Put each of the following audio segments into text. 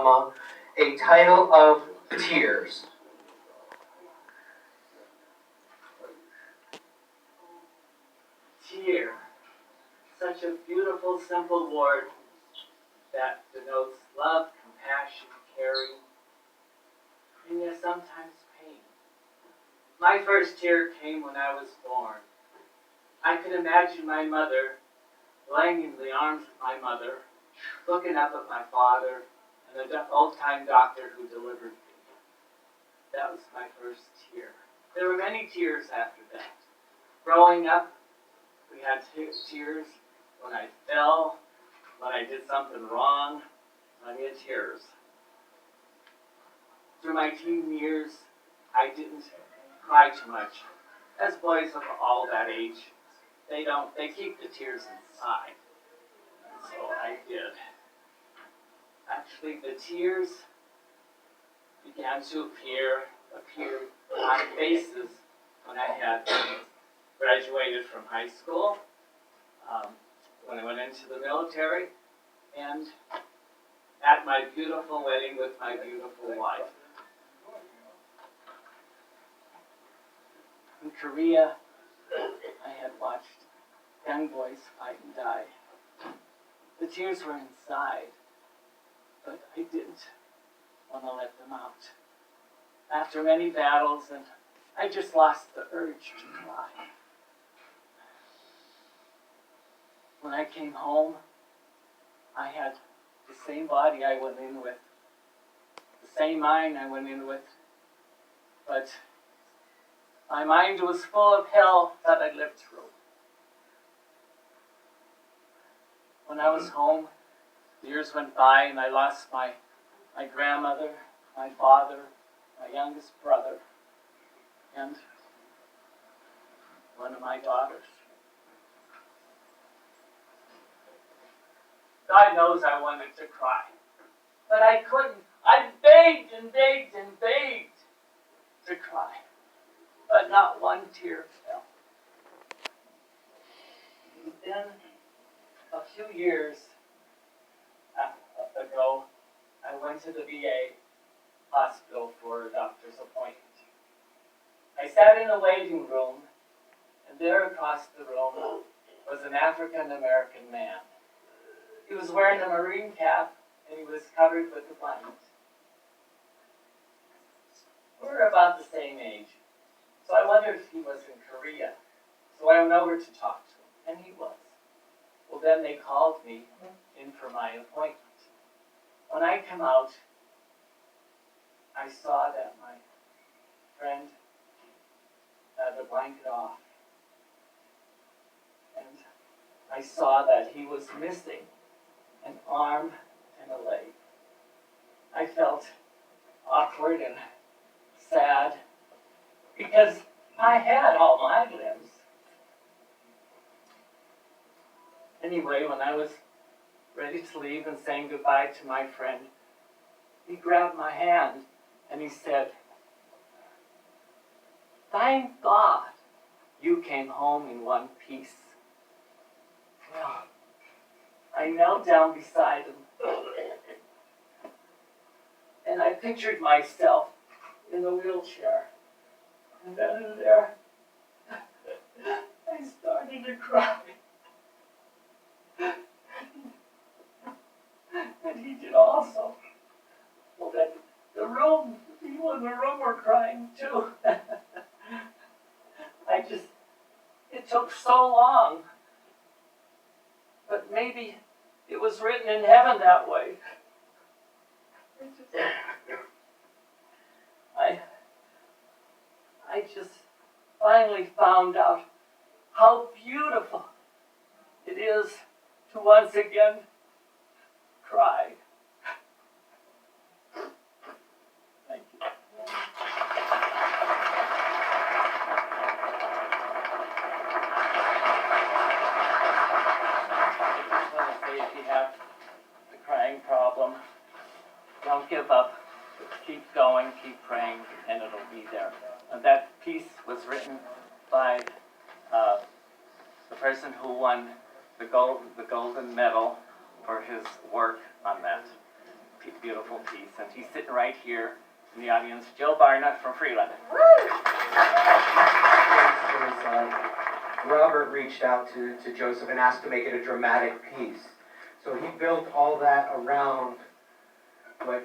drama, a title of Tears. Tear, such a beautiful, simple word that denotes love, compassion, caring, and yet sometimes pain. My first tear came when I was born. I could imagine my mother lying in the arms of my mother, looking up at my father and the old-time doctor who delivered me. That was my first tear. There were many tears after that. Growing up, we had tears when I fell, when I did something wrong. I had tears. Through my teen years, I didn't cry too much. As boys of all that age, they keep the tears inside. And so I did. Actually, the tears began to appear on faces when I had graduated from high school, when I went into the military, and at my beautiful wedding with my beautiful wife. In Korea, I had watched young boys fight and die. The tears were inside, but I didn't want to let them out. After many battles, and I just lost the urge to cry. When I came home, I had the same body I went in with, the same mind I went in with, but my mind was full of hell that I lived through. When I was home, years went by and I lost my grandmother, my father, my youngest brother, and one of my daughters. God knows I wanted to cry, but I couldn't. I begged and begged and begged to cry, but not one tear fell. And then, a few years ago, I went to the VA hospital for a doctor's appointment. I sat in a waiting room, and there across the room was an African-American man. He was wearing a Marine cap, and he was covered with a blanket. We were about the same age, so I wondered if he was in Korea. So I went over to talk to him, and he was. Well, then they called me in for my appointment. When I come out, I saw that my friend had the blanket off. And I saw that he was missing an arm and a leg. I felt awkward and sad because I had all my limbs. Anyway, when I was ready to leave and saying goodbye to my friend, he grabbed my hand and he said, "Thank God you came home in one piece." Well, I knelt down beside him and I pictured myself in the wheelchair. And then in there, I started to cry. And he did also. Well, then the people in the room were crying too. It took so long. But maybe it was written in heaven that way. I just finally found out how beautiful it is to once again cry. Thank you. I just want to say, if you have the crying problem, don't give up. Keep going, keep praying, and it'll be there. And that piece was written by the person who won the golden medal for his work on that beautiful piece. And he's sitting right here in the audience, Joe Barnett from Freeland. Robert reached out to Joseph and asked to make it a dramatic piece. So he built all that around what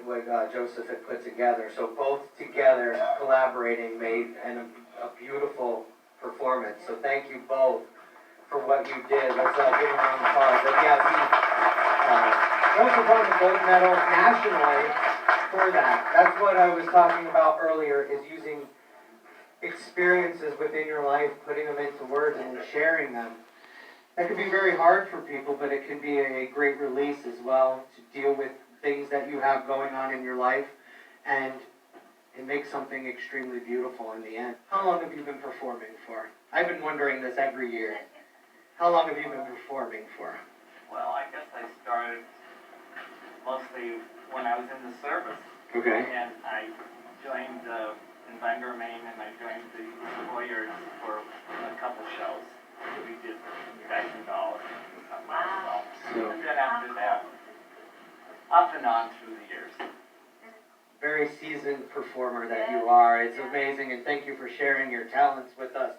Joseph had put together. So both together, collaborating, made a beautiful performance. So thank you both for what you did. Let's give him a round of applause. But yeah, Joseph won the gold medal nationally for that. That's what I was talking about earlier, is using experiences within your life, putting them into words and sharing them. That can be very hard for people, but it can be a great release as well, to deal with things that you have going on in your life, and it makes something extremely beautiful in the end. How long have you been performing for? I've been wondering this every year. How long have you been performing for? Well, I guess I started mostly when I was in the service. Okay. And I joined in Bangor, Maine, and I joined the Warriors for a couple shows. We did Guys and Dolls and something else. So, And then after that, off and on through the years. very seasoned performer that you are. It's amazing, and thank you for sharing your talents with us.